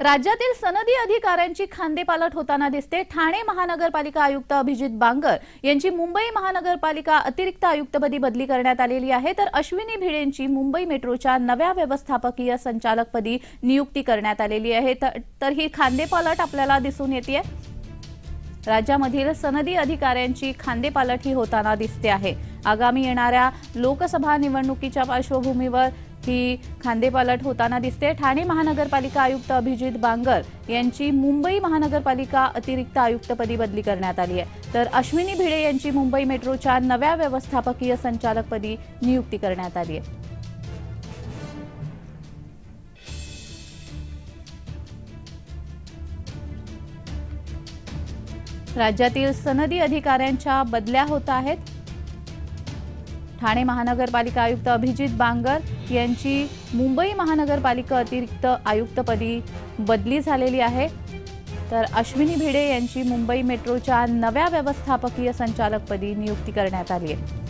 राज्यातील सनदी अधिकाऱ्यांची खांदेपालट होताना दिसते। ठाणे महानगरपालिका आयुक्त अभिजित बांगर यांची मुंबई महानगरपालिका अतिरिक्त आयुक्तपदी बदली करण्यात आलेली आहे, तर अश्विनी भिडेंची मुंबई मेट्रोच्या नव्या व्यवस्थापकीय संचालकपदी नियुक्ती करण्यात आलेली आहे। तर ही खांदेपालट आपल्याला दिसून येते। राज्यामधील सनदी अधिकाऱ्यांची खांदेपालट ही होताना दिसते आहे। आगामी येणाऱ्या लोकसभा निवडणुकीच्या पार्श्वभूमीवर ही खांदेपालट होताना दिसते। ठाणे महानगरपालिका आयुक्त अभिजित बांगर यांची मुंबई महानगरपालिका अतिरिक्त आयुक्तपदी बदली करण्यात आली आहे, तर अश्विनी भिडे यांची मुंबई मेट्रोच्या नव्या व्यवस्थापकीय संचालकपदी नियुक्ती करण्यात आली आहे। राज्यातील सनदी अधिकाऱ्यांच्या बदल्या होत आहेत। ठाणे महानगरपालिका आयुक्त अभिजित बांगर यांची मुंबई महानगरपालिका अतिरिक्त आयुक्तपदी बदली झालेली आहे, तर अश्विनी भिडे यांची मुंबई मेट्रोच्या नव्या व्यवस्थापकीय संचालकपदी नियुक्ती करण्यात आली आहे।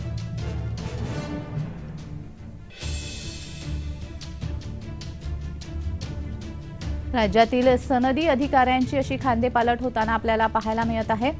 राज्यातील सनदी अधिकाऱ्यांची अशी खांदेपालट होताना आपल्याला पाहायला मिळत आहे।